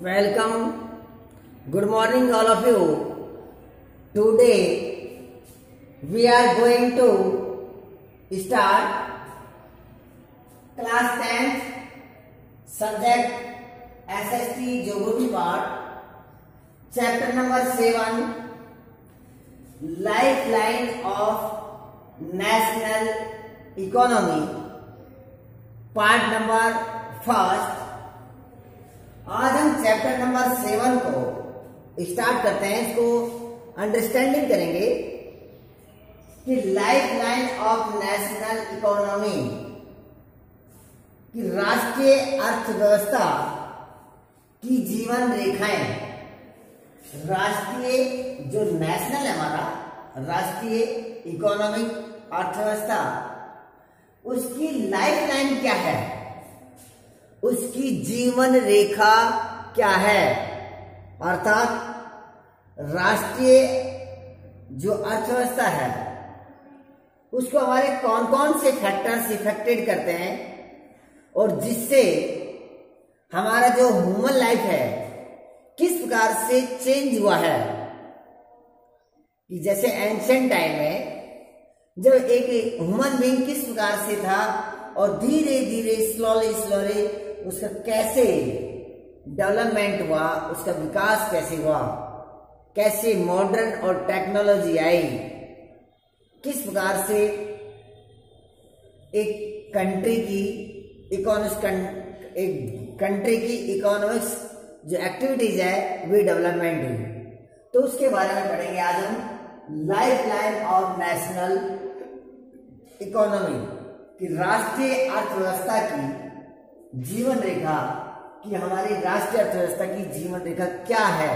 Welcome. Good morning, all of you. Today we are going to start class 10th subject SST Geography part, chapter number 7, Lifeline of National Economy, part number 1. आज हम chapter number 7 को start करते हैं। इसको understanding करेंगे कि life line of national economy, कि राष्ट्रीय अर्थव्यवस्था की जीवन रेखाएं। राष्ट्रीय जो नेशनल है हमारा राष्ट्रीय इकोनॉमिक अर्थव्यवस्था, उसकी लाइफ लाइन क्या है, उसकी जीवन रेखा क्या है। अर्थात राष्ट्रीय जो अर्थव्यवस्था है उसको हमारे कौन कौन से फैक्टर्स इफेक्टेड करते हैं और जिससे हमारा जो ह्यूमन लाइफ है किस प्रकार से चेंज हुआ है। कि जैसे एंशिएंट टाइम में जब एक ह्यूमन बीइंग किस प्रकार से था और धीरे धीरे स्लोली उसका कैसे डेवलपमेंट हुआ, उसका विकास कैसे हुआ, कैसे मॉडर्न और टेक्नोलॉजी आई, किस प्रकार से एक कंट्री की इकोनॉमिक्स जो एक्टिविटीज है वे डेवलपमेंट हुई। तो उसके बारे में पढ़ेंगे आज हम। Life line of national economy, कि राष्ट्रीय अर्थव्यवस्था की जीवन रेखा, कि हमारी राष्ट्रीय अर्थव्यवस्था की जीवन रेखा क्या है,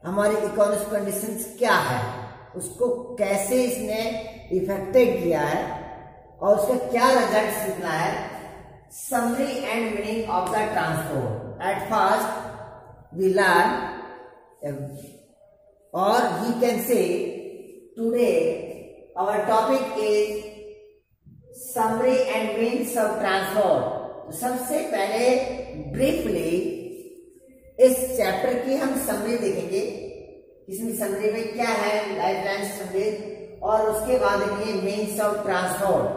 हमारी इकोनॉमिक कंडीशंस क्या है, उसको कैसे इसने इफेक्टेड किया है और उसका क्या रिजल्ट निकला है। Summary and meaning of the transport. At first we learn और we can say today our topic is summary and means of transport. सबसे पहले ब्रीफली इस चैप्टर की हम समरी देखेंगे, इसमें समरी में क्या है, लाइफ लाइन समरी, और उसके बाद देखेंगे मीन्स ऑफ ट्रांसपोर्ट,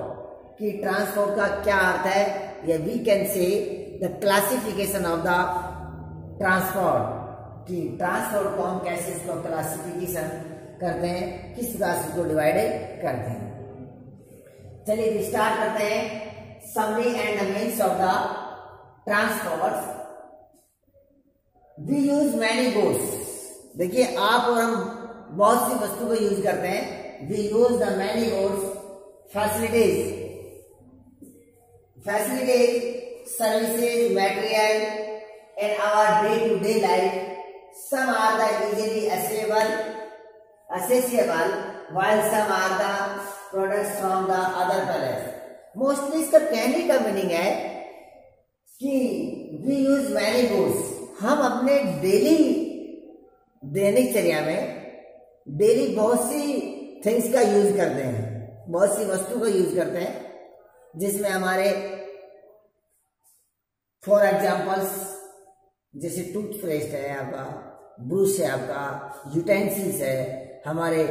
कि ट्रांसपोर्ट का क्या अर्थ है, या we can say the classification of the transport, कि ट्रांसपोर्ट को हम कैसे इसको क्लासिफिकेशन करते हैं, किस प्रकार से इसको डिवाइडेड करते हैं। चलिए स्टार्ट करते हैं। Summary and the means of the transport. We use many goods. देखिए आप और हम बहुत सी वस्तु को यूज करते हैं। We use the many goods, facilities, services, material in our day-to-day life. Some are the easily accessible, while some are the products from the other place. Mostly इसका कहने का मीनिंग है कि वी यूज मैनी गुड्स, हम अपने daily दैनिकचर्या में daily बहुत see things का यूज करते हैं, बहुत सी वस्तु का यूज करते हैं, जिसमें हमारे फॉर एग्जांपल्स जैसे टूथपेस्ट है आपका, ब्रश है आपका, यूटेंसिल्स है हमारे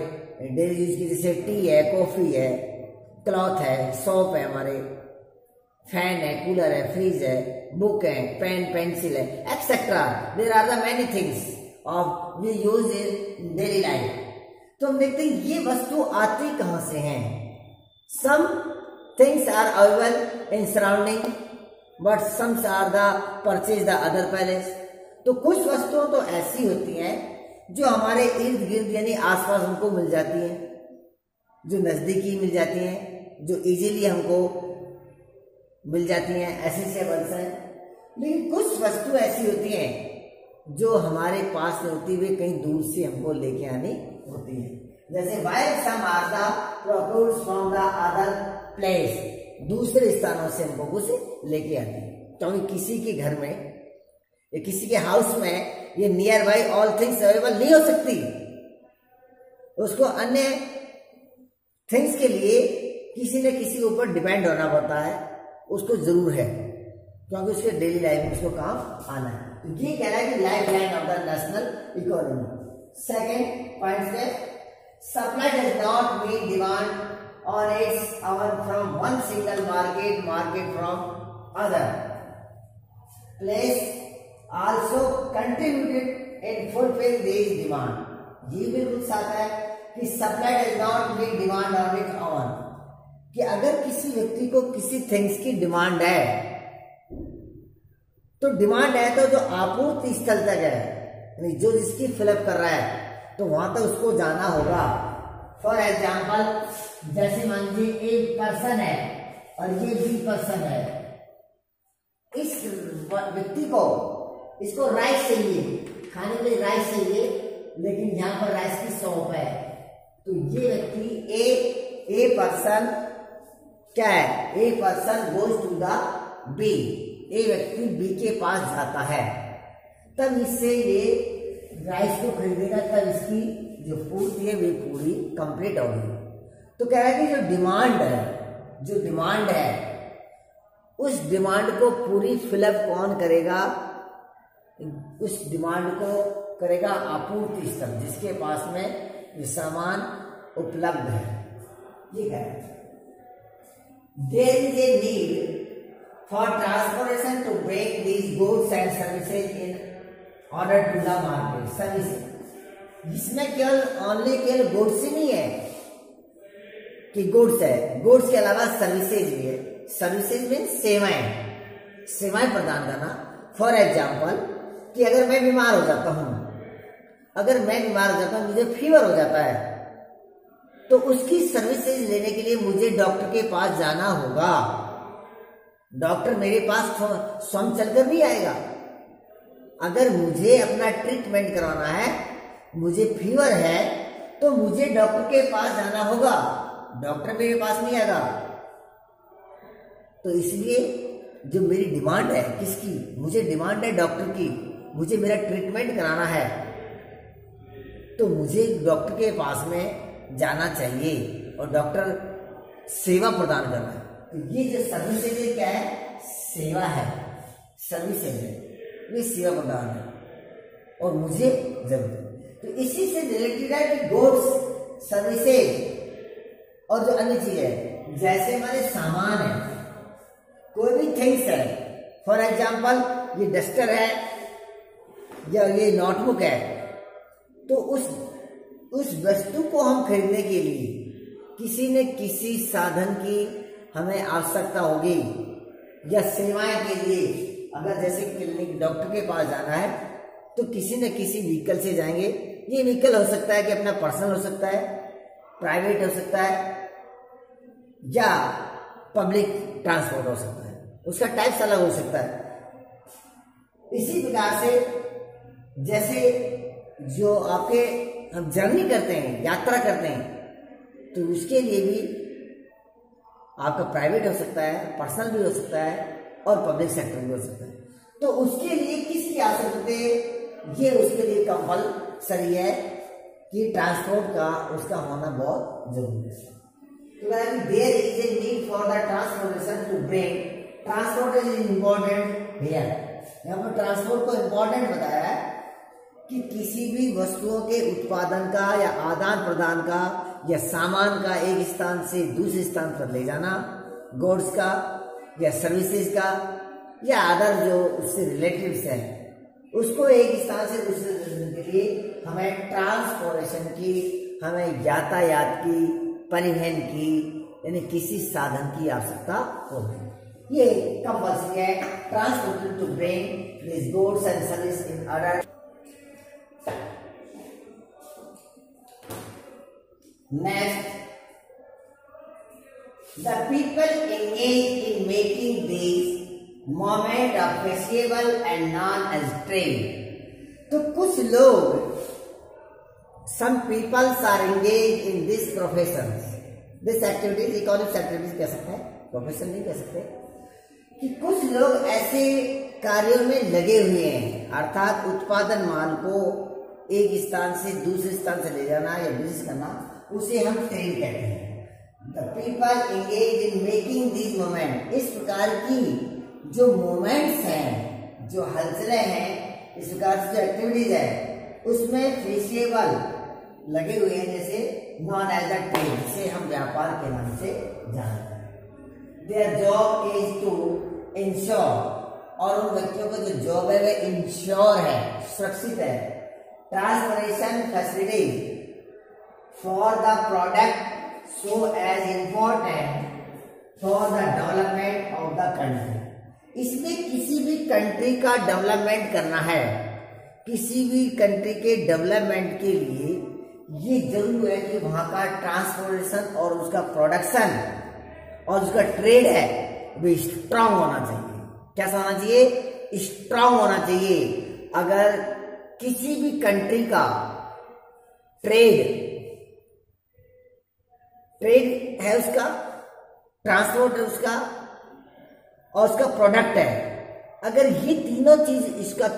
डेली यूज की, जैसे टी है, कॉफी है, क्लॉथ है, सोप है, हमारे फैन है, कूलर है, फ्रिज है, बुक है, पेन पेंसिल है, etcetera. There are the many things of we use in daily life. तो हम देखते हैं ये वस्तु आती कहां से हैं। Some things are available in surrounding but some are the purchase the other palace. तो कुछ वस्तुएं तो ऐसी होती हैं जो हमारे इर्द गिर्द यानी आसपास हमको मिल जाती हैं, जो नजदीकी मिल जाती हैं, जो इजीली हमको मिल जाती हैं, एसेसिबल्स हैं। लेकिन कुछ वस्तु ऐसी होती हैं जो हमारे पास में होती हुई कहीं दूर से हमको लेके आनी होती है। जैसे while some are the procured from the other place, दूसरे स्थानों से हमको उसे लेके आती है। क्योंकि किसी के घर में या किसी के हाउस में ये near by all things available नहीं हो सकती, उसको अन्य थिंग्स के लिए किसी न किसी ऊपर डिपेंड होना पड़ता है, उसको जरूर है। क्योंकि उसके डेली लाइफ में उसको काम आना है। तो ये कह रहा है कि life line of the national economy. Second point है supply does not meet demand on its own from one single market from other place also contributed in fulfil this demand. ये बिल्कुल साथ है कि supply does not meet demand on its own, कि अगर किसी व्यक्ति को किसी थिंग्स की डिमांड है तो डिमांड है तो जो आपूर्ति स्थल तक है, जो जिसकी फिलअप कर रहा है तो वहां तक उसको जाना होगा। फॉर एग्जाम्पल जैसे मान लीजिए एक पर्सन है और ये बी पर्सन है, इस व्यक्ति को इसको राइस चाहिए, खाने के लिए राइस चाहिए, लेकिन यहाँ पर राइस की शॉप है, तो ये व्यक्ति ए पर्सन क्या है, a person goes to the B, a व्यक्ति बी के पास जाता है, तब इससे ये राइस को खरीदेगा, तब इसकी जो पूर्ति है वे पूरी कंप्लीट होगी। तो कह रहा है कि जो डिमांड है उस डिमांड को पूरी फिलअप कौन करेगा, उस डिमांड को करेगा आपूर्ति स्थल, जिसके पास में ये सामान उपलब्ध है। ये कह रहा है there is a need for transportation to bring these goods and services in order to the market services, जिसमें केवल गुड्स ही नहीं है कि गुड्स है, गुड्स के अलावा सर्विसेज भी है। सर्विसेज मीन सेवाएं प्रदान करना। फॉर एग्जाम्पल कि अगर मैं बीमार हो जाता हूं, मुझे फीवर हो जाता है, तो उसकी सर्विसेज लेने के लिए मुझे डॉक्टर के पास जाना होगा। डॉक्टर मेरे पास स्वयं चलकर भी आएगा। अगर मुझे अपना ट्रीटमेंट करवाना है, मुझे फीवर है, तो मुझे डॉक्टर के पास जाना होगा, डॉक्टर मेरे पास नहीं आएगा। तो इसलिए जो मेरी डिमांड है, किसकी, मुझे डिमांड है डॉक्टर की, मुझे मेरा ट्रीटमेंट कराना है, तो मुझे डॉक्टर के पास में जाना चाहिए और डॉक्टर सेवा प्रदान कर रहा है। तो ये जो सर्विसेज क्या है, सेवा है, सर्विसेज है, ये सेवा प्रदान है और मुझे जरूरत है। तो इसी से रिलेटेड है कि गुड्स, सर्विसेज और जो अन्य चीज है, जैसे हमारे सामान है, कोई भी थिंग्स है, फॉर एग्जाम्पल ये डस्टर है या ये नोटबुक है, तो उस वस्तु को हम खरीदने के लिए किसी न किसी साधन की हमें आवश्यकता होगी, या सेवाएं के लिए अगर जैसे क्लिनिक डॉक्टर के पास जाना है तो किसी न किसी व्हीकल से जाएंगे। ये व्हीकल हो सकता है कि अपना पर्सनल हो सकता है, प्राइवेट हो सकता है, या पब्लिक ट्रांसपोर्ट हो सकता है, उसका टाइप्स अलग हो सकता है। इसी प्रकार से जैसे जो आपके हम जर्नी करते हैं, यात्रा करते हैं, तो उसके लिए भी आपका प्राइवेट हो सकता है, पर्सनल भी हो सकता है और पब्लिक सेक्टर भी हो सकता है। तो उसके लिए किसकी आवश्यकता है, ये उसके लिए कंपलसरी है कि ट्रांसपोर्ट का उसका होना बहुत जरूरी है। तो there is a need for the transportation to bring, transport is important here. यहाँ पर ट्रांसपोर्ट को इम्पोर्टेंट बताया है कि किसी भी वस्तुओं के उत्पादन का या आदान प्रदान का या सामान का एक स्थान से दूसरे स्थान पर ले जाना, गुड्स का या सर्विसेज का या अदर जो उससे रिलेटिव्स है, उसको एक स्थान से दूसरे स्थान के लिए हमें ट्रांसपोर्टेशन की, हमें यातायात की, परिवहन की, यानी किसी साधन की आवश्यकता होगी। ये कंपल्सरी है, transportation to bring this goods and service in order. Next, the people engaged in making these moment of festival and known as trade. तो कुछ लोग, some people are engaged in this professions, this activities, economic activities कह सकते हैं, profession नहीं कह सकते, कि कुछ लोग ऐसे कार्यों में लगे हुए हैं, अर्थात उत्पादन माल को एक स्थान से दूसरे स्थान से ले जाना या बिजनेस करना, उसे हम ट्रेड कहते हैं। The people engage in making this movement, इस प्रकार की जो मूवमेंट्स हैं, जो हलचलें हैं, इस प्रकार से जो एक्टिविटीज है उसमें फीसेबल लगे हुए हैं, जैसे नॉन एज अ ट्रेड, जिसे हम व्यापार के नाम से जानते हैं। Their job is to ensure, और उन व्यक्तियों का जो जॉब है वह इंश्योर है, सुरक्षित है, transportation facilities for the product so as important for the development of the country. इसमें किसी भी कंट्री का डेवलपमेंट करना है, किसी भी कंट्री के डेवलपमेंट के लिए ये जरूरी है कि वहां का ट्रांसपोर्टेशन और उसका प्रोडक्शन और उसका ट्रेड है वो स्ट्रांग होना चाहिए। कैसा होना चाहिए? स्ट्रांग होना चाहिए। अगर किसी भी कंट्री का ट्रेड है, उसका ट्रांसपोर्ट है उसका, और उसका प्रोडक्ट है, अगर ये तीनों चीज इसका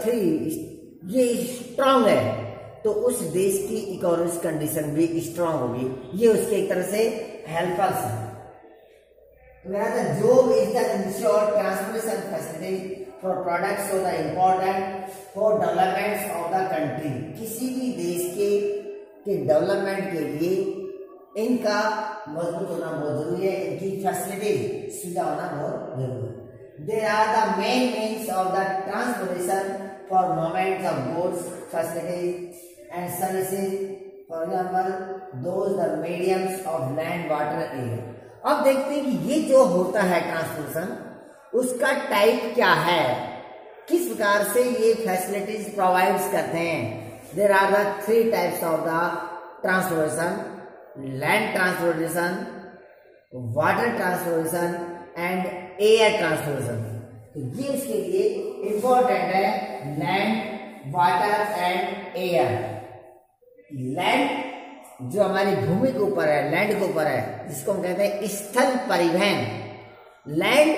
ये स्ट्रांग है तो उस देश की इकोनॉमिक कंडीशन भी स्ट्रांग होगी। ये उसके एक तरह से हेल्पर्स है। Job is the ensure transportation facility for products for the important for development of the country. किसी भी देश के डेवलपमेंट के लिए इनका मजबूत होना बहुत जरूरी है, इनकी फैसिलिटी सुविधा होना बहुत जरूरी है। There are the main means of the transportation for movement of goods, facilities and services, for example those the mediums of land, water, air. अब देखते हैं कि ये जो होता है ट्रांसपोर्टेशन, उसका टाइप क्या है, किस प्रकार से ये फैसिलिटीज प्रोवाइड्स करते हैं। There are the 3 types of the transportation: land transportation, water transportation and air transportation. तो ये उसके लिए इंपॉर्टेंट है, land, water and air. Land जो हमारी भूमि के ऊपर है, लैंड के ऊपर है, जिसको हम कहते हैं स्थल परिवहन। लैंड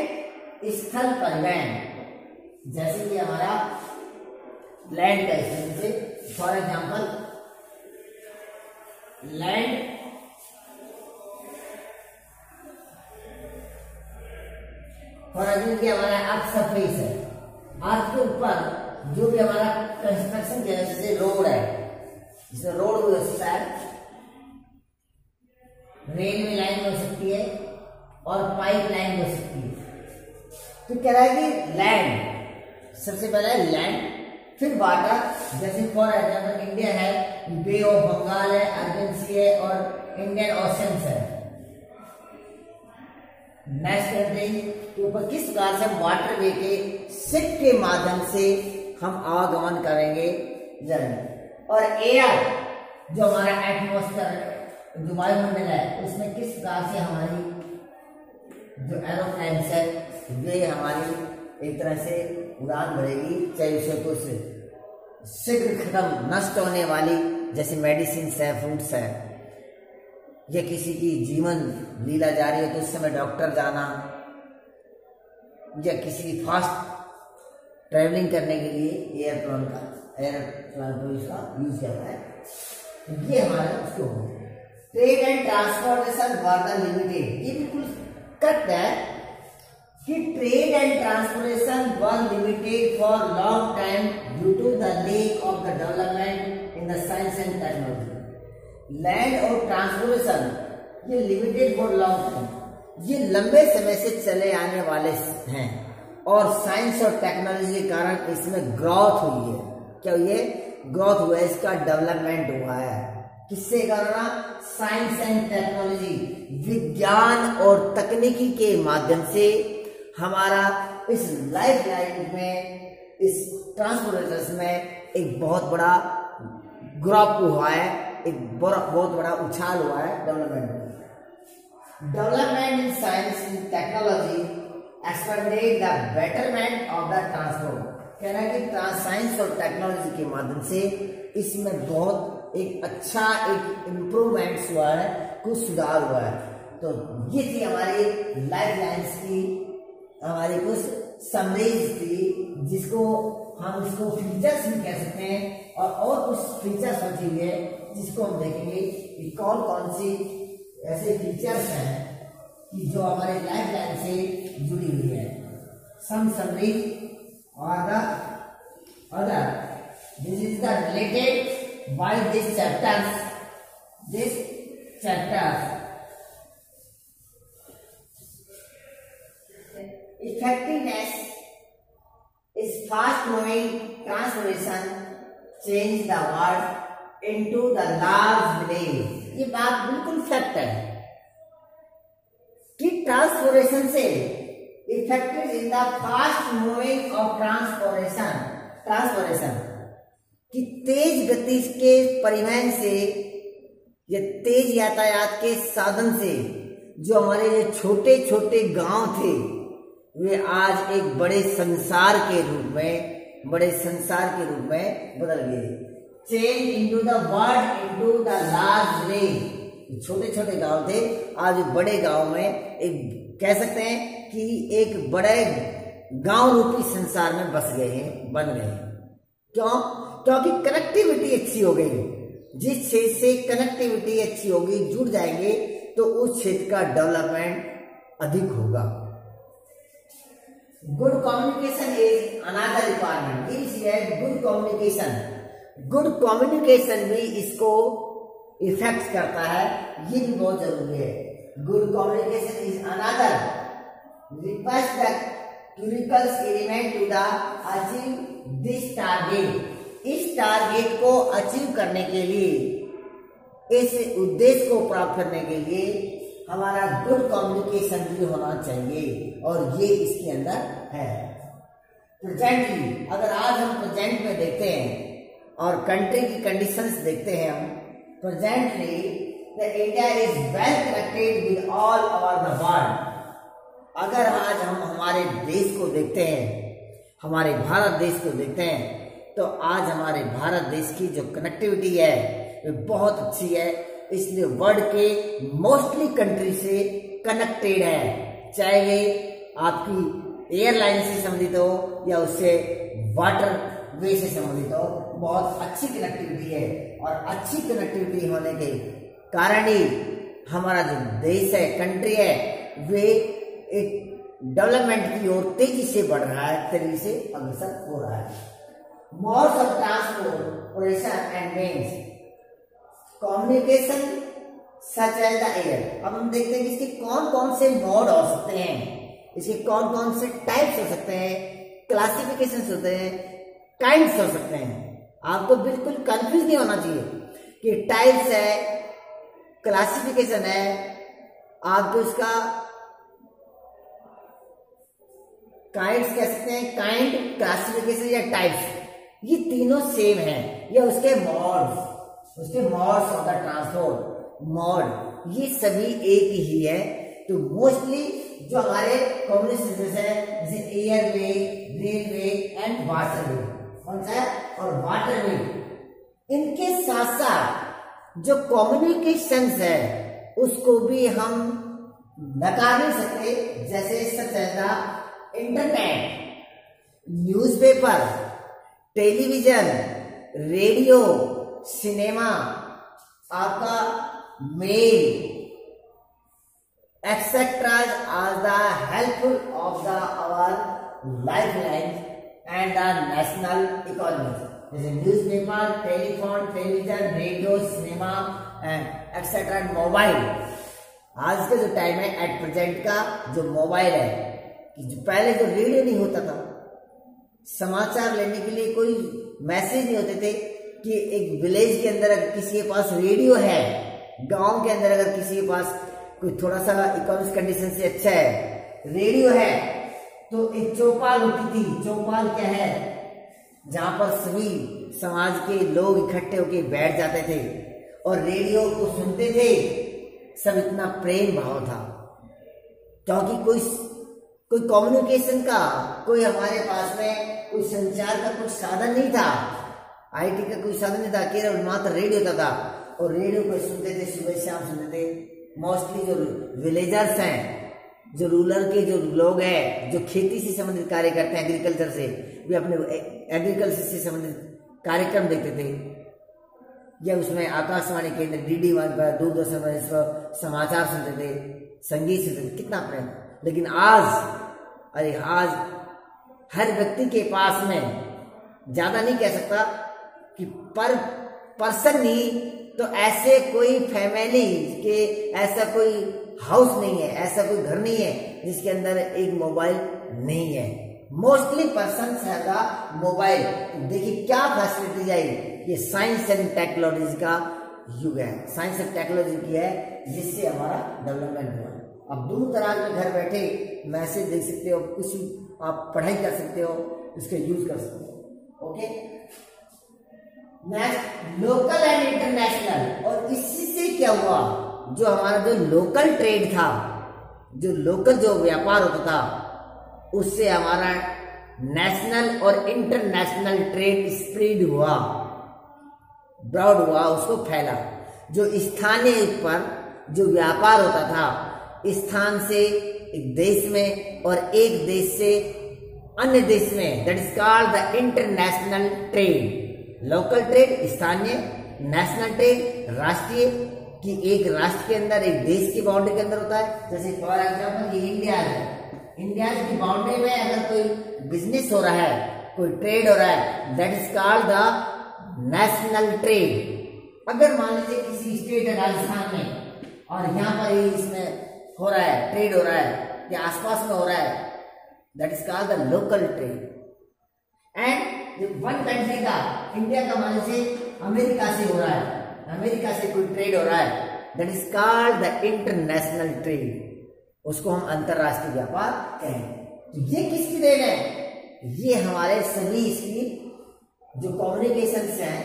स्थल परिवहन, जैसे कि हमारा लैंड का जैसे for example land for example कि हमारा अर्थ सरफेस है, अर्थ के ऊपर जो भी हमारा कंस्ट्रक्शन किया है, जैसे रोड है, जिसमें रोड हो सकता है, रेलवे लाइन हो सकती है और पाइप लाइन हो सकती है। तो कह रहा है कि लैंड, सबसे पहले है लैंड, फिर वाटर, जैसे फॉर एग्जाम्पल इंडिया है, बे ऑफ बंगाल है, अरबियन सी है और इंडियन ओशन है। नेक्स्ट कंट्री के ऊपर किस प्रकार से वाटर वे के शिप के माध्यम से हम आवागमन करेंगे जाएंगे। और एयर जो हमारा एटमॉस्फेयर जो वायुमंडल है, उसमें किस प्रकार से हमारी जो एरोप्लेन्स है वे हमारी एक तरह से उड़ान भरेगी, चाहे उसे कुछ शीघ्र खत्म नष्ट होने वाली जैसे मेडिसिन है, फ्रूट्स है, या किसी की जीवन लीला जा रही है तो उस समय डॉक्टर जाना, या किसी की फास्ट ट्रेवलिंग करने के लिए एयरप्लेन का यूज करता है। ये हमारा उसको trade and transportation were the limited. ये बिल्कुल करेक्ट है कि trade and transportation were limited for long time due to the lack of the development in the science and technology. Land और ट्रांसपोर्टेशन ये लिमिटेड फॉर लॉन्ग टाइम, ये लंबे समय से चले आने वाले हैं, और साइंस और टेक्नोलॉजी के कारण इसमें ग्रोथ हुई है। क्या हुई है? ग्रोथ हुआ है, इसका डेवलपमेंट हुआ है। किससे करना? साइंस एंड टेक्नोलॉजी, विज्ञान और तकनीकी के माध्यम से हमारा इस लाइफ लाइन में, इस ट्रांसपोर्टेशन में एक बहुत बड़ा ग्रोथ हुआ है, एक बहुत बड़ा उछाल हुआ है development. Development in science and technology expanded the betterment of the transport. कहना है कि साइंस और टेक्नोलॉजी के माध्यम से इसमें बहुत एक अच्छा एक इम्प्रूवमेंट हुआ है, कुछ सुधार हुआ है। तो ये थी हमारी लाइफ लाइन्स की हमारी कुछ समरीज थी, जिसको हम इसको फीचर्स भी कह सकते हैं, और कुछ फीचर्स बची हुई है जिसको हम देखेंगे कि कौन कौन सी ऐसे फीचर्स हैं कि जो हमारे लाइफ लाइन से जुड़ी हुई है। some summary or the other. This is the related by these chapters. This chapters. Effectiveness is fast moving transformation change the world into the large village. ये बात बिल्कुल फैक्ट है कि ट्रांसफॉर्मेशन से affected in the fast moving of transformation कि तेज गति के परिवहन से या तेज यातायात के साधन से जो हमारे ये छोटे छोटे गांव थे वे आज एक बड़े संसार के रूप में बदल गए। Change into the world into the large village. छोटे छोटे गांव थे आज बड़े गांव में एक कह सकते हैं कि एक बड़े गांव रूपी संसार में बन गए। क्यों? क्योंकि कनेक्टिविटी अच्छी हो गई। जिस क्षेत्र से कनेक्टिविटी अच्छी होगी, जुड़ जाएंगे तो उस क्षेत्र का डेवलपमेंट अधिक होगा। Good communication is another requirement. Good communication भी इसको इफेक्ट करता है, ये भी बहुत जरूरी है। Good communication is another request the critical element to the achieve this target. इस टारगेट को अचीव करने के लिए, इस उद्देश्य को प्राप्त करने के लिए हमारा गुड कम्युनिकेशन भी होना चाहिए और ये इसके अंदर है। प्रेजेंटली अगर आज हम प्रेजेंट में देखते हैं और कंट्री की कंडीशंस देखते हैं हम, presently the India is well connected with all over the world. अगर आज हम हमारे देश को देखते हैं, हमारे भारत देश को देखते हैं, तो आज हमारे भारत देश की जो कनेक्टिविटी है वो बहुत अच्छी है। इसलिए वर्ल्ड के मोस्टली कंट्री से कनेक्टेड है, चाहे वे आपकी एयरलाइन से संबंधित हो या उससे वाटर वे से संबंधित हो, बहुत अच्छी कनेक्टिविटी है। और अच्छी कनेक्टिविटी होने के कारण ही हमारा जो देश है, कंट्री है, वे एक डेवलपमेंट की ओर तेजी से बढ़ रहा है, तेजी से अग्रसर हो रहा है। Modes of transportation and means communication such as the air. अब हम देखते हैं कि इसके कौन कौन से मोड हो सकते हैं, इसके कौन कौन से टाइप्स हो सकते हैं, क्लासिफिकेशंस होते हैं, काइंड्स हो सकते हैं। आपको बिल्कुल कंफ्यूज नहीं होना चाहिए कि टाइप्स है, क्लासिफिकेशन है, आपको इसका काइंड्स कह सकते हैं, काइंड, क्लासिफिकेशन या टाइप्स, ये तीनों सेम है। या उसके modes of the transport mode, ये सभी एक ही है। तो मोस्टली जो हमारे कम्युनिकेशन है जैसे एयरवे, रेलवे एंड वाटरवे, कौन सा है, और वाटरवे, इनके साथ साथ जो कम्युनिकेशन है उसको भी हम नकार नहीं सकते। जैसे सच है internet, newspaper, television, radio, cinema, आपका mail etcetera are the helpful of the our life line and the national economy. जैसे newspaper, telephone, television, radio, cinema and etcetera mobile. आज का जो टाइम है एट प्रेजेंट का जो मोबाइल है, कि जो पहले जो रेडियो नहीं होता था, समाचार लेने के लिए कोई मैसेज नहीं होते थे कि एक विलेज के अंदर अगर किसी के पास रेडियो है, गांव के अंदर अगर किसी के पास कोई थोड़ा सा इकोनॉमिक कंडीशन से अच्छा है, रेडियो है, तो एक चौपाल होती थी। चौपाल क्या है? जहां पर सभी समाज के लोग इकट्ठे होकर बैठ जाते थे और रेडियो को सुनते थे। सब इतना प्रेम भाव था क्योंकि कोई कम्युनिकेशन का, कोई हमारे पास में कोई संचार का कुछ साधन नहीं था, आईटी का कोई साधन नहीं था, केवल मात्र रेडियो था। और रेडियो को सुनते थे, सुबह शाम सुनते थे। मोस्टली जो विलेजर्स हैं, जो रूरल के जो लोग हैं, जो खेती से संबंधित कार्य करते हैं, एग्रीकल्चर से, वे अपने एग्रीकल्चर से संबंधित कार्यक्रम देखते थे, या उसमें आकाशवाणी केंद्र DD1 पर, दूरदर्शन पर समाचार सुनते थे, संगीत सुनते थे, कितना प्रेम। लेकिन आज हर व्यक्ति के पास में, ज्यादा नहीं कह सकता कि पर पर्सन नहीं तो ऐसे कोई फैमिली के, ऐसा कोई हाउस नहीं है, ऐसा कोई घर नहीं है जिसके अंदर एक मोबाइल नहीं है। मोस्टली पर्सन है द मोबाइल। देखिए क्या फैसिलिटीज आई, ये साइंस एंड टेक्नोलॉजी का युग है, साइंस एंड टेक्नोलॉजी की है, जिससे हमारा डेवलपमेंट हुआ। अब दूर दराज में घर बैठे मैसेज देख सकते हो, कुछ आप पढ़ाई कर सकते हो, इसका यूज कर सकते हो। Okay, next local and international. और इसी से क्या हुआ, जो हमारा जो लोकल ट्रेड था, जो लोकल जो व्यापार होता था, उससे हमारा नेशनल और इंटरनेशनल ट्रेड स्प्रेड हुआ, ब्रॉड हुआ, उसको फैला। जो स्थानीय पर जो व्यापार होता था, स्थान से एक देश में और एक देश से अन्य देश में, that is called the international trade. Local trade स्थानीय, नेशनल ट्रेड राष्ट्रीय, कि एक राष्ट्र के अंदर, एक देश की बाउंड्री के अंदर होता है। जैसे फॉर एग्जाम्पल ये इंडिया है, इंडिया की बाउंड्री में अगर कोई बिजनेस हो रहा है, कोई ट्रेड हो रहा है, that is called the national trade. अगर मान लीजिए किसी स्टेट है राजस्थान में और यहाँ पर ही इसमें हो रहा है, ट्रेड हो रहा है या आसपास में हो रहा है, that is called the local trade. And one country का, इंडिया का मान लीजिए अमेरिका से हो रहा है, अमेरिका से कोई ट्रेड हो रहा है, that is called the international trade, उसको हम अंतरराष्ट्रीय व्यापार कहेंगे। तो ये किसकी देन है, ये हमारे सभी इसकी जो कम्युनिकेशन हैं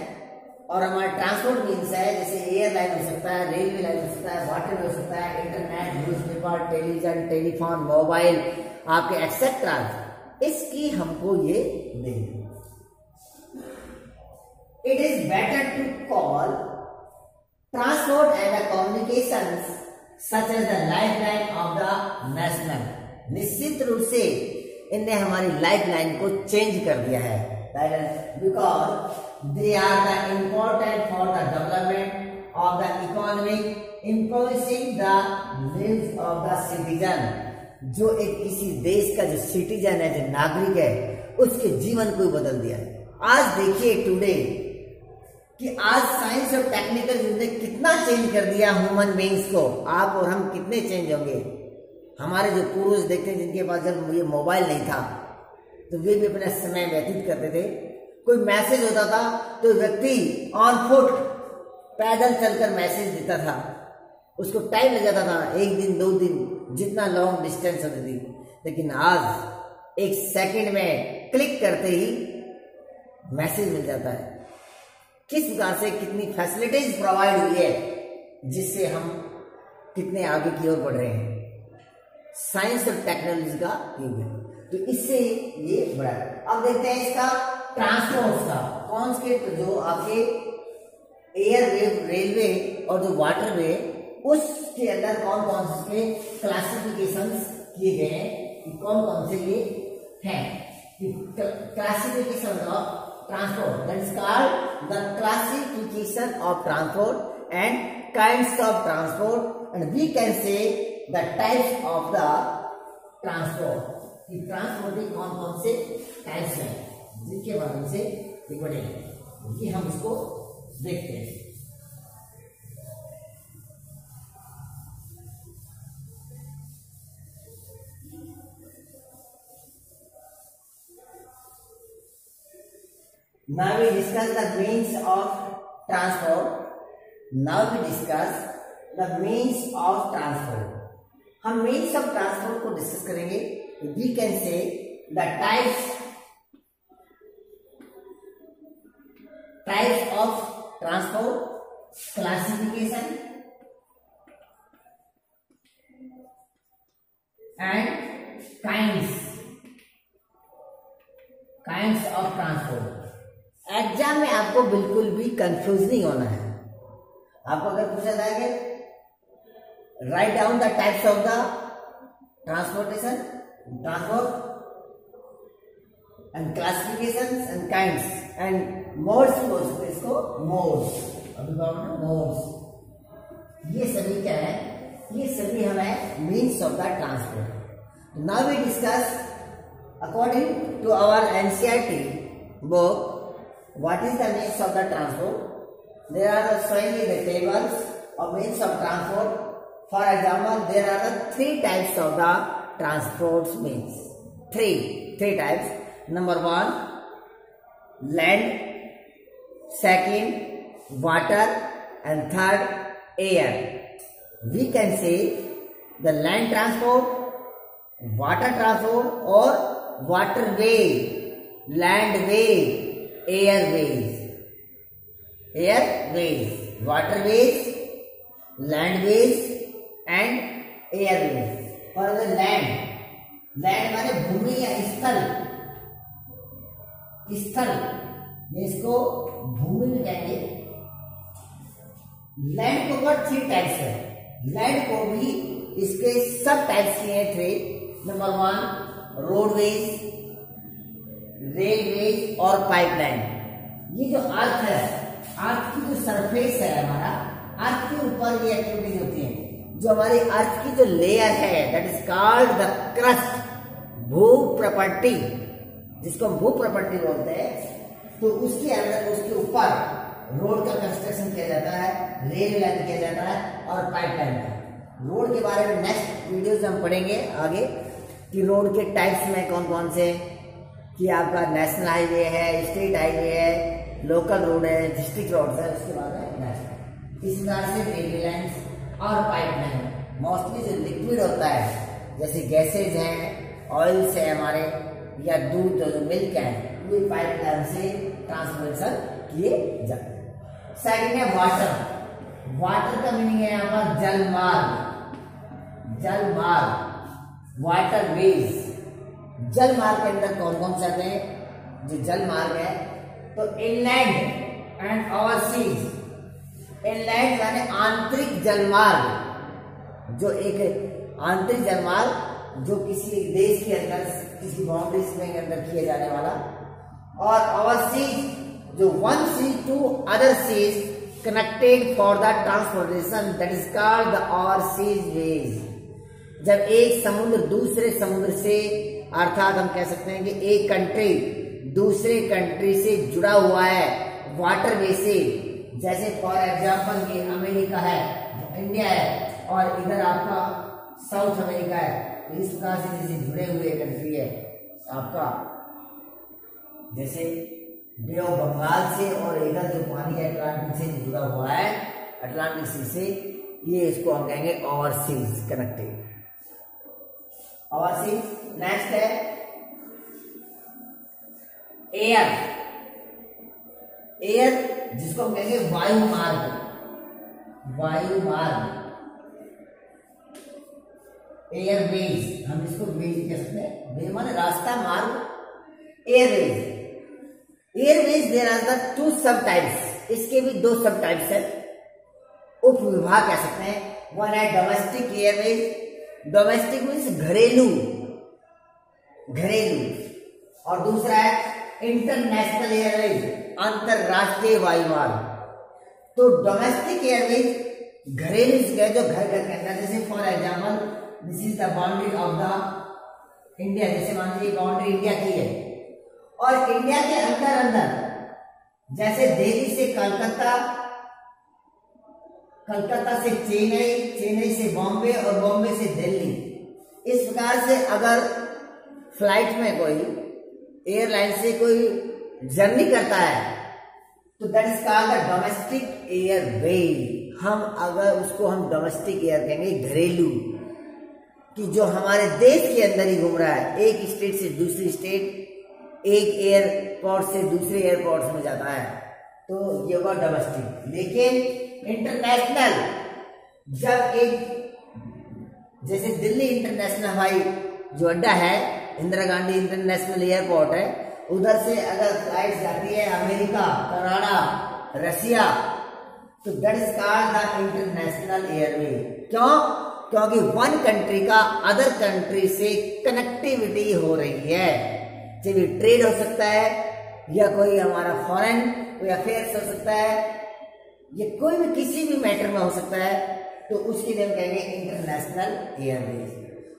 और हमारा ट्रांसपोर्ट मीन्स है, जैसे एयरलाइन हो सकता है, रेलवे लाइन हो सकता है, वाटर हो सकता है, internet, newspaper, television, telephone, mobile, आपके एक्सेट्रा, इसकी हमको ये देंगे। It is better to call transport and the communications such as the lifeline of the national. निश्चित रूप से इनने हमारी लाइफलाइन को चेंज कर दिया है, because they are the important for the development of the economic, influencing the lives of the citizen। जो एक किसी देश का जो सिटीजन है, जो नागरिक है, उसके जीवन को बदल दिया है। आज देखिए टुडे कि आज साइंस और टेक्निकल युग ने कितना चेंज कर दिया ह्यूमन बीइंग्स को। आप और हम कितने चेंज होंगे। हमारे जो पूर्वज देखते हैं, जिनके पास जब ये मोबाइल नहीं था तो वे भी अपना समय व्यतीत करते थे। कोई मैसेज होता था तो व्यक्ति ऑन फुट पैदल चलकर मैसेज देता था, उसको टाइम लग जाता था, 1 दिन 2 दिन, जितना लॉन्ग डिस्टेंस होती थी। लेकिन आज 1 सेकंड में क्लिक करते ही मैसेज मिल जाता है। किस प्रकार से कितनी फैसिलिटीज प्रोवाइड हुई है, जिससे हम कितने आगे की ओर बढ़ रहे हैं। साइंस और टेक्नोलॉजी का युग है, तो इससे ये बढ़ा है। अब देखते हैं इसका ट्रांसपोर्ट का, कौन से जो आपके एयर रेलवे और जो वाटर वे, उसके अंदर कौन कौन से क्लासिफिकेशंस किए गए हैं, कि कौन कौन से ये हैं। Classification of transport, that is called the classification of transport and kinds of transport, and we can say the types of the transport। कि ट्रांसपोर्ट के कौन कौन से टाइप्स हैं, जिनके बारे में से बढ़ेंगे, ये हम इसको देखते हैं। Now we discuss the means of transport. Now we discuss the means of transport. हम means of transport को डिस्कस करेंगे। We can say the types of transport, classification and kinds of transport। Exam में आपको बिल्कुल भी confuse नहीं होना है। आपको अगर पूछा जाए कि write down the types of the transportation, transport and classification and kinds and modes, बोल सकते हैं इसको मोड्स। अभी मोड्स, ये सभी क्या है, ये सभी हमें means of the transport. Now we discuss According to our NCERT book, what is the means of the transport? There are showing the tables of means of transport. For example, there are the 3 types of the transport means. Three types. Number 1, land. Second, water. And third, air. We can say the land transport, water transport, or waterway, landway, airways, waterways, landways and airways. For the land माने भूमि या स्थल, इसको भूमि में कहेंगे। Land को ऊपर 3 types है। Land को भी इसके सब टाइप्स किए हैं 3। नंबर 1, रोडवेज, रेलवेज और पाइपलाइन। ये जो अर्थ है, अर्थ की जो सरफेस है हमारा, अर्थ के ऊपर ये एक्टिविटीज होती है। जो हमारी अर्थ की जो लेयर है, that is called the crust, भू प्रॉपर्टी, जिसको हम भू प्रॉपर्टी बोलते हैं। तो उसके अंदर, उसके ऊपर रोड का कंस्ट्रक्शन किया जाता है, रेल लाइन किया जाता है और पाइपलाइन का। रोड के बारे में नेक्स्ट वीडियोस हम पढ़ेंगे आगे कि रोड के टाइप्स में कौन कौन से, कि आपका नेशनल हाईवे है, स्टेट हाईवे है, लोकल रोड है, डिस्ट्रिक्ट रोड है, उसके बाद है नेशनल। इस प्रकार से रेलवे लाइन और पाइपलाइन, मोस्टली जो लिक्विड होता है जैसे गैसेज हैं, ऑयल्स है हमारे, या दूध जो मिल्क है, ये पाइपलाइन से ट्रांसमिशन किए जाते हैं। सेकंड है वाटर। वाटर का मीनिंग है यहाँ पर जलमार्ग, वाटरवेज। जलमार्ग के अंदर कौन कौन से आते हैं? जो जलमार्ग है तो इनलैंड एंड ओवरसीज। इनलैंड यानी आंतरिक जलमार्ग, जो एक आंतरिक जलमार्ग जो किसी देश के अंदर, किसी बाउंड्रीज के अंदर किया जाने वाला, और ओवरसीज जो one sea to other seas connected for the transportation, that is called the overseas ways। जब एक समुद्र दूसरे समुद्र से, अर्थात हम कह सकते हैं कि एक कंट्री दूसरे कंट्री से जुड़ा हुआ है वाटरवे से, जैसे फॉर एग्जांपल ये अमेरिका है, इंडिया है, और इधर आपका साउथ अमेरिका है। तो इस प्रकार से जैसे जुड़े हुए कंट्री है आपका, जैसे बे ऑफ बंगाल से, और इधर जो पानी है अटलांटिक से जुड़ा हुआ है, अटलांटिक सी से, ये इसको हम कहेंगे ओवरसीज कनेक्टेड, ओवरसीज। नेक्स्ट है एयर। एयर जिसको हम कहेंगे वायुमार्ग, एयरवेज, हम इसको वेज कह सकते हैं। वे माने रास्ता, मार्ग, airways. Airways there are the 2 sub types, इसके भी 2 सब टाइप्स है, उप विभाग कह सकते हैं। वन है डोमेस्टिक एयरवेज, डोमेस्टिक मीन्स घरेलू, और दूसरा है इंटरनेशनल एयरवेज, अंतरराष्ट्रीय वायुमार्ग। तो डोमेस्टिक एयरवेज घरेलू से जो घर के अंदर, जैसे for example this is the boundary of the India, जैसे मान लीजिए बाउंड्री इंडिया की है, और इंडिया के अंदर जैसे दिल्ली से कलकत्ता, कलकत्ता से चेन्नई, चेन्नई से बॉम्बे और बॉम्बे से दिल्ली, इस प्रकार से अगर फ्लाइट में कोई, एयरलाइन से कोई जर्नी करता है तो that is called the domestic airway. हम अगर उसको हम डोमेस्टिक एयर कहेंगे, घरेलू, कि जो हमारे देश के अंदर ही घूम रहा है, एक स्टेट से दूसरी स्टेट, एक एयरपोर्ट से दूसरे एयरपोर्ट में जाता है, तो ये होगा डोमेस्टिक। लेकिन इंटरनेशनल, जब एक, जैसे दिल्ली इंटरनेशनल हवाई जो अड्डा है, इंदिरा गांधी इंटरनेशनल एयरपोर्ट है, उधर से अगर फ्लाइट जाती है अमेरिका, कनाडा, रसिया, तो that is called the international airway. क्यों? क्योंकि वन कंट्री का अदर कंट्री से कनेक्टिविटी हो रही है, चाहे ट्रेड हो सकता है, या कोई हमारा फॉरेन कोई अफेयर्स हो सकता है, ये कोई भी किसी भी मैटर में हो सकता है, तो उसके लिए हम कहेंगे इंटरनेशनल एयरवेज।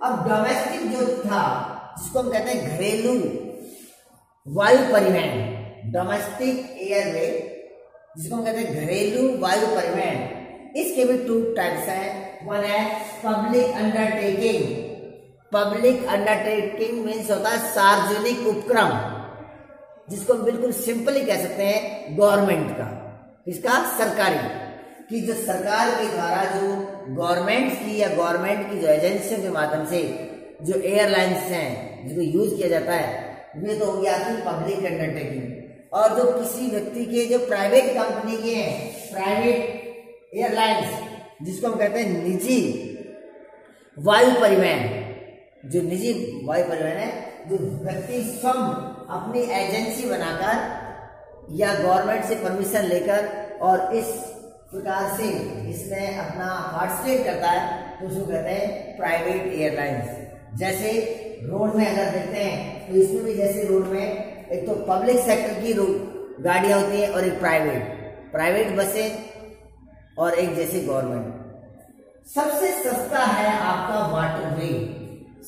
अब डोमेस्टिक जो था जिसको हम कहते हैं घरेलू वायु परिवहन, डोमेस्टिक एयरवे, जिसको हम कहते हैं घरेलू वायु परिवहन, इसके भी 2 टाइप्स हैं। वन है public undertaking. Public undertaking means होता है सार्वजनिक उपक्रम, जिसको हम बिल्कुल सिंपली कह सकते हैं गवर्नमेंट का, इसका सरकारी, कि जो सरकार के द्वारा जो गवर्नमेंट की या गवर्नमेंट की जो एजेंसियों के माध्यम से जो एयरलाइंस हैं जिसको यूज किया जाता है, वे तो हो गया आपकी पब्लिक अंडरटेकिंग। और जो किसी व्यक्ति के जो प्राइवेट कंपनी के हैं, प्राइवेट एयरलाइंस, जिसको हम कहते हैं निजी वायु परिवहन, जो निजी वायु परिवहन है, जो व्यक्ति स्वयं अपनी एजेंसी बनाकर या गवर्नमेंट से परमिशन लेकर और इस प्रकार से इसमें अपना पार्टिसिपेट करता है, तो उसको कहते हैं प्राइवेट एयरलाइंस। जैसे रोड में अगर देखते हैं तो इसमें भी जैसे रोड में एक तो पब्लिक सेक्टर की गाड़ियां होती हैं और एक प्राइवेट बसें और एक जैसे गवर्नमेंट। सबसे सस्ता है आपका वाटरवे,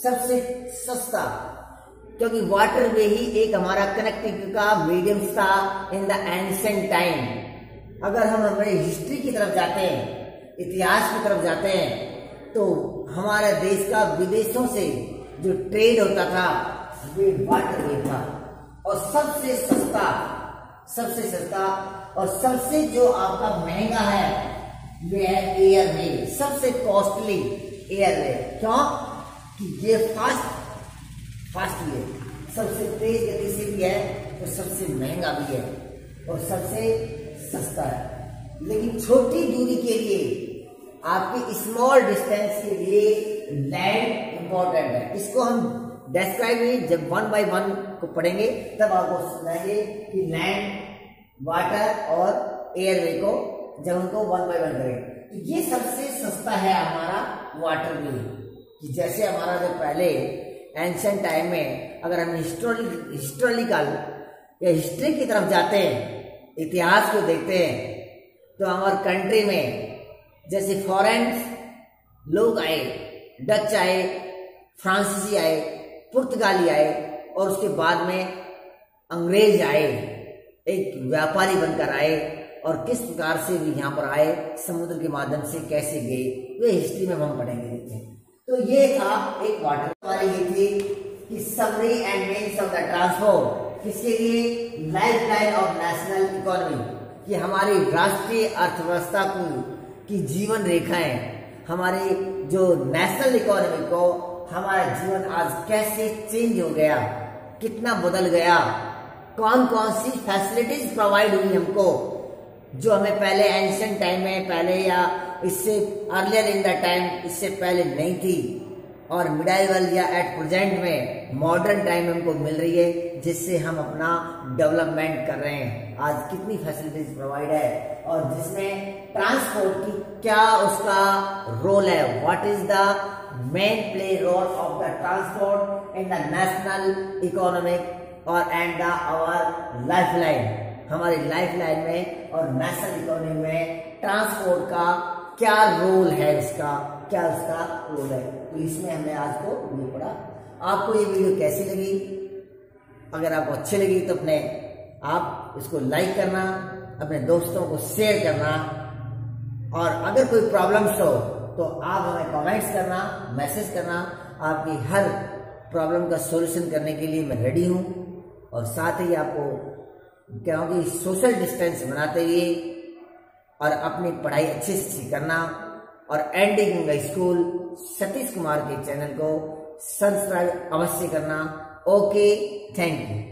सबसे सस्ता, क्योंकि वाटरवे ही एक हमारा कनेक्टिविटी का मीडियम था इन द एंशिएंट टाइम। अगर हम हमारे हिस्ट्री की तरफ जाते हैं, इतिहास की तरफ जाते हैं, तो हमारे देश का विदेशों से जो ट्रेड होता था वे वाटरवे था। और सबसे सस्ता और सबसे जो आपका महंगा है वे है एयरवे, सबसे कॉस्टली एयरवे। क्यों? कि ये फास्ट है, सबसे तेज गति से भी है और सबसे महंगा भी है और सबसे सस्ता है। लेकिन छोटी दूरी के लिए, आपके स्मॉल डिस्टेंस के लिए लैंड इंपॉर्टेंट है। इसको हम डिस्क्राइब जब 1 by 1 को पढ़ेंगे तब आपको समझाएंगे कि लैंड, वाटर और एयरवे को जब उनको 1 by 1 करेंगे तो ये सबसे सस्ता है हमारा वाटरवे। कि जैसे हमारा जो पहले एंशिएंट टाइम में अगर हम हिस्टोरिकल या हिस्ट्री की तरफ जाते हैं, इतिहास को देखते हैं, तो हमारे कंट्री में जैसे फॉरेन लोग आए, डच आए, फ्रांसीसी आए, पुर्तगाली आए और उसके बाद में अंग्रेज आए, एक व्यापारी बनकर आए और किस प्रकार से भी यहाँ पर आए, समुद्र के माध्यम से कैसे गए, वे हिस्ट्री में हम पढ़ेंगे। तो ये था एक वाटर वाली ये थी कि summary and means of the transport, किसके लिए? लाइफलाइन ऑफ नेशनल इकोनॉमी, कि हमारी राष्ट्रीय अर्थव्यवस्था की जीवन रेखाएं, हमारी जो नेशनल इकोनॉमी को, हमारा जीवन आज कैसे चेंज हो गया, कितना बदल गया, कौन कौन सी फैसिलिटीज प्रोवाइड हुई हमको, जो हमें पहले एंशिएंट टाइम में पहले या इससे अर्लियर इन द टाइम इससे पहले नहीं थी, और मिडाइवल या एट प्रेजेंट में मॉडर्न टाइम हमको मिल रही है, जिससे हम अपना डेवलपमेंट कर रहे हैं। आज कितनी फैसिलिटीज प्रोवाइड है और जिसमें ट्रांसपोर्ट की क्या उसका रोल है, what is the main play role of the transport in the national economic और एंड द आवर लाइफलाइन, हमारी लाइफलाइन में और नेशनल इकोनॉमी में ट्रांसपोर्ट का क्या रोल है, उसका क्या उसका रोल है। तो इसमें हमने आज को ये पढ़ा। आपको ये वीडियो कैसी लगी? अगर आपको अच्छी लगी तो आप इसको लाइक करना, अपने दोस्तों को शेयर करना, और अगर कोई प्रॉब्लम्स हो तो आप हमें कमेंट्स करना, मैसेज करना। आपकी हर प्रॉब्लम का सॉल्यूशन करने के लिए मैं रेडी हूँ। और साथ ही आपको कहूँगी सोशल डिस्टेंस बनाते हुए और अपनी पढ़ाई अच्छे से करना, और एंडिंग स्कूल सतीश कुमार के चैनल को सब्सक्राइब अवश्य करना। Okay, thank you.